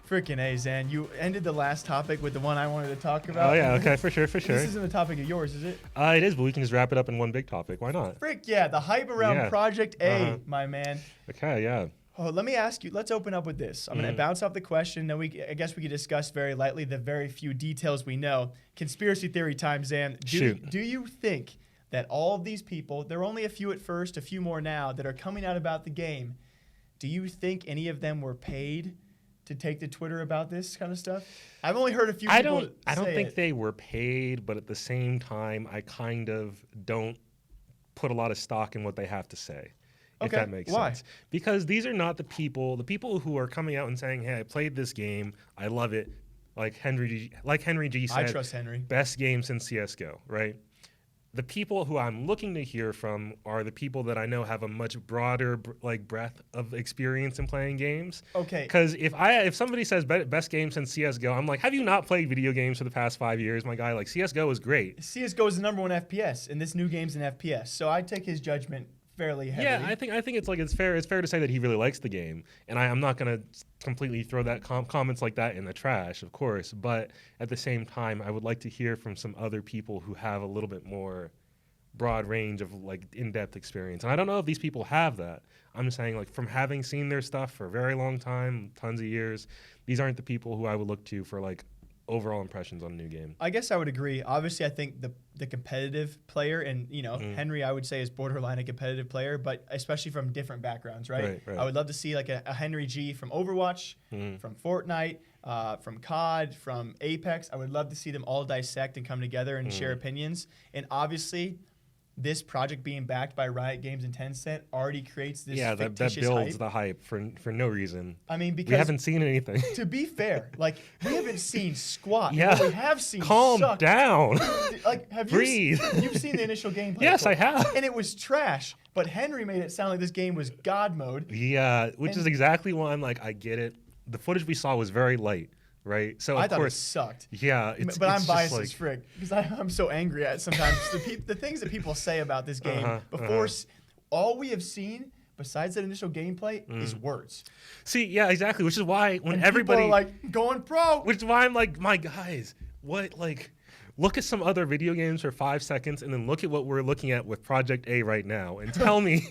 Freaking A, Zan. You ended the last topic with the one I wanted to talk about. Oh, yeah, okay, for sure. This isn't a topic of yours, is it? It is, but we can just wrap it up in one big topic. Why not? Frick, yeah, the hype around Project A, my man. Okay, yeah. Oh, let me ask you, let's open up with this. I'm going to bounce off the question, then I guess we could discuss very lightly the very few details we know. Conspiracy theory time, Zan. Do you think that all of these people, there are only a few at first, a few more now, that are coming out about the game, do you think any of them were paid to take to Twitter about this kind of stuff? I've only heard a few people I don't think they were paid, but at the same time, I kind of don't put a lot of stock in what they have to say, if that makes sense. Because these are not the people who are coming out and saying, hey, I played this game, I love it, like Henry G said, I trust Henry. Best game since CSGO, right? The people who I'm looking to hear from are the people that I know have a much broader breadth of experience in playing games. Okay. Because if somebody says best game since CSGO, I'm like, have you not played video games for the past 5 years, my guy? Like, CSGO is great. CSGO is the #1 FPS, and this new game's an FPS. So I take his judgment fairly heavily. Yeah, I think it's fair. It's fair to say that he really likes the game, and I'm not gonna completely throw that comments like that in the trash, of course. But at the same time, I would like to hear from some other people who have a little bit more broad range of like in-depth experience. And I don't know if these people have that. I'm just saying, like, from having seen their stuff for a very long time, tons of years, these aren't the people who I would look to for like overall impressions on a new game. I guess I would agree. Obviously, I think the competitive player, and Henry, I would say, is borderline a competitive player, but especially from different backgrounds, right? I would love to see like a Henry G from Overwatch, from Fortnite, from COD, from Apex. I would love to see them all dissect and come together and share opinions. And obviously, this project being backed by Riot Games and Tencent already creates this fictitious that builds hype. the hype for no reason. I mean, because we haven't seen anything. To be fair, like, we haven't seen squat. Yeah, what we have seen. Calm down. Like, have breathe? You've seen the initial gameplay? Yes, I have. And it was trash. But Henry made it sound like this game was God mode. Yeah, which is exactly why I'm like, I get it. The footage we saw was very light. Right, so I thought it sucked. Yeah, but I'm biased as frick because I'm so angry at sometimes the things that people say about this game before. All we have seen besides that initial gameplay is words. See, yeah, exactly. Which is why when everybody people are like going pro, which is why I'm like, my guys, what like. Look at some other video games for 5 seconds, and then look at what we're looking at with Project A right now, and tell me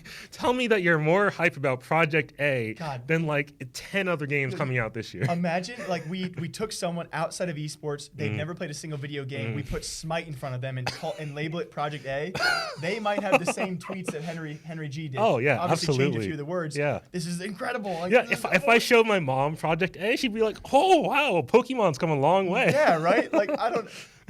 that you're more hype about Project A than like 10 other games coming out this year. Imagine like we took someone outside of esports, they've never played a single video game. We put Smite in front of them and label it Project A. They might have the same tweets that Henry G did. Oh yeah, obviously absolutely. Change a few of the words. Yeah, this is incredible. Like, yeah, if I showed my mom Project A, she'd be like, "Oh wow, Pokemon's come a long way." Yeah, right. Like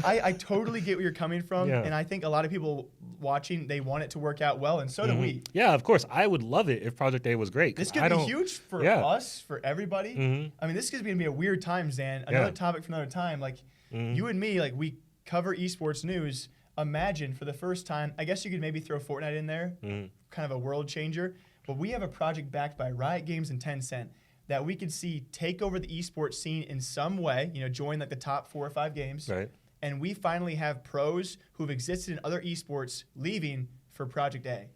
I totally get where you're coming from, yeah. And I think a lot of people watching, they want it to work out well, and so do we. Yeah, of course. I would love it if Project A was great. This could be huge for us, for everybody. I mean, this is going to be a weird time, Zan. Another topic for another time. Like, you and me, like, we cover esports news. Imagine, for the first time, I guess you could maybe throw Fortnite in there, kind of a world changer, but we have a project backed by Riot Games and Tencent that we could see take over the esports scene in some way, join like the top 4 or 5 games. Right. And we finally have pros who've existed in other esports leaving for Project A.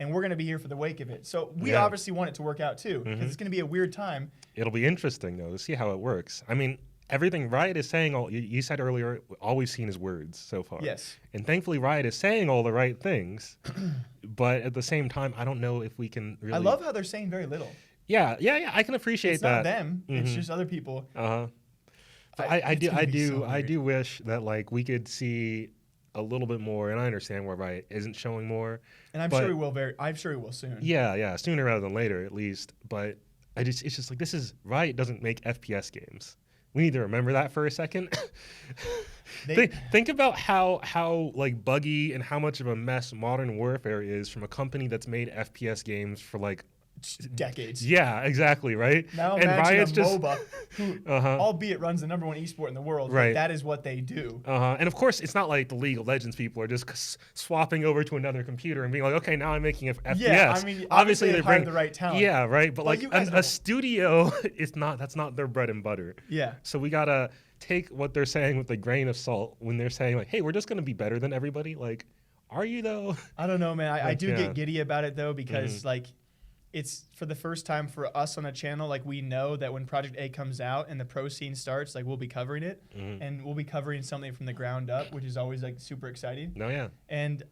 And we're going to be here for the wake of it. So we obviously want it to work out too, because it's going to be a weird time. It'll be interesting, though, to see how it works. I mean, everything Riot is saying, you said earlier, all we've seen is words so far. Yes. And thankfully, Riot is saying all the right things. But at the same time, I don't know if we can really... I love how they're saying very little. Yeah, I can appreciate that. It's not them. It's just other people. I do wish that like we could see a little bit more, and I understand why Riot isn't showing more. And I'm sure we will I'm sure we will soon. Yeah, sooner rather than later at least. But it's just like Riot doesn't make FPS games. We need to remember that for a second. Think about how like buggy and how much of a mess Modern Warfare is from a company that's made FPS games for like decades. Yeah, exactly, right? Now and imagine Riot's a just MOBA who, albeit runs the #1 esport in the world, right. That is what they do. And of course, it's not like the League of Legends people are just swapping over to another computer and being like, okay, now I'm making a FPS. Yeah, I mean, obviously they bring the right talent. Yeah, right. But like a studio, that's not their bread and butter. Yeah. So we gotta take what they're saying with a grain of salt when they're saying like, hey, we're just gonna be better than everybody. Like, are you though? I don't know, man. I do get giddy about it though, because like, it's for the first time for us on a channel, like we know that when Project A comes out and the pro scene starts, like we'll be covering it, and we'll be covering something from the ground up, which is always like super exciting. No, yeah. And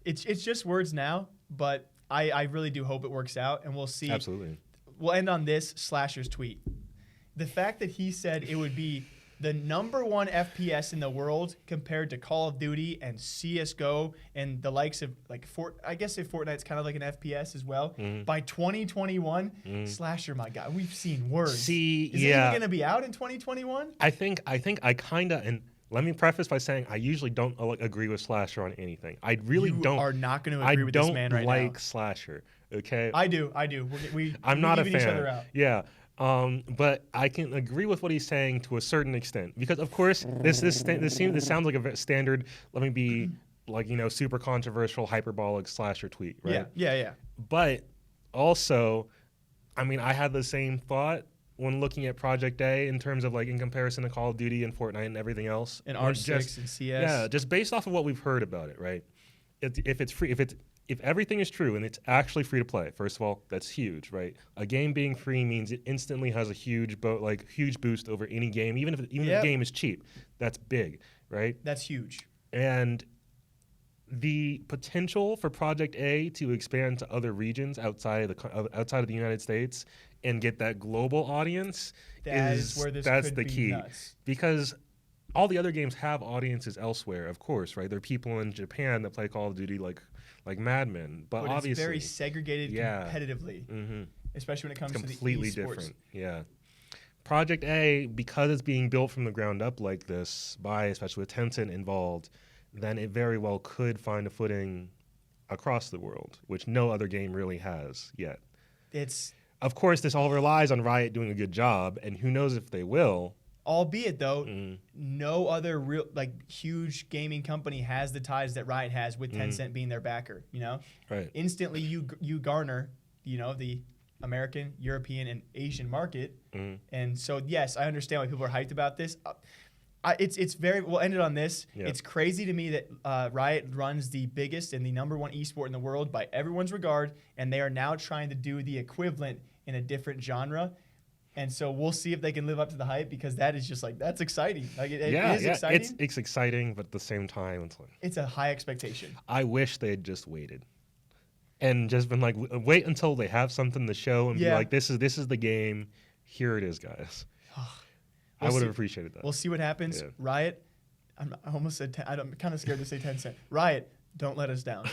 it's just words now, but I really do hope it works out, and we'll see. Absolutely. We'll end on this Slasher's tweet. The fact that he said it would be the #1 FPS in the world compared to Call of Duty and CSGO and the likes of like I guess if Fortnite's kind of like an FPS as well. By 2021, Slasher, my God, we've seen words. Is it even going to be out in 2021? I think I kind of, and let me preface by saying I usually don't agree with Slasher on anything. I really don't. You are not going to agree with this man right now. I don't like Slasher. Okay. I do. I'm not a fan. Each other out. Yeah. But I can agree with what he's saying to a certain extent because, of course, this sounds like a standard. Let me be like super controversial, hyperbolic Slasher tweet, right? Yeah. But also, I mean, I had the same thought when looking at Project A in terms of like in comparison to Call of Duty and Fortnite and everything else, and R6 and CS. Yeah, just based off of what we've heard about it, right? If it's free, if everything is true and it's actually free to play, first of all, that's huge, right? A game being free means it instantly has a huge boost over any game, even if the game is cheap. That's big, right? That's huge. And the potential for Project A to expand to other regions outside of the United States and get that global audience that's the key. Nuts. Because all the other games have audiences elsewhere, of course, right? There are people in Japan that play Call of Duty like Mad Men, but obviously it's very segregated competitively, especially when it comes to the completely different. Yeah. Project A, because it's being built from the ground up like this, especially with Tencent involved, then it very well could find a footing across the world, which no other game really has yet. Of course, this all relies on Riot doing a good job, and who knows if they will. Albeit, though, no other real huge gaming company has the ties that Riot has with Tencent being their backer. Right. Instantly you garner the American, European, and Asian market, and so yes, I understand why people are hyped about this. It's very. We'll end it on this. Yep. It's crazy to me that Riot runs the biggest and the #1 esport in the world by everyone's regard, and they are now trying to do the equivalent in a different genre. And so we'll see if they can live up to the hype because that is just that's exciting. It is exciting. It's exciting, but at the same time, it's a high expectation. I wish they had just waited and just been wait until they have something to show and be like, this is the game. Here it is, guys. I would have appreciated that. We'll see what happens. Yeah. Riot, I almost said, I'm kind of scared to say Tencent. Riot, don't let us down.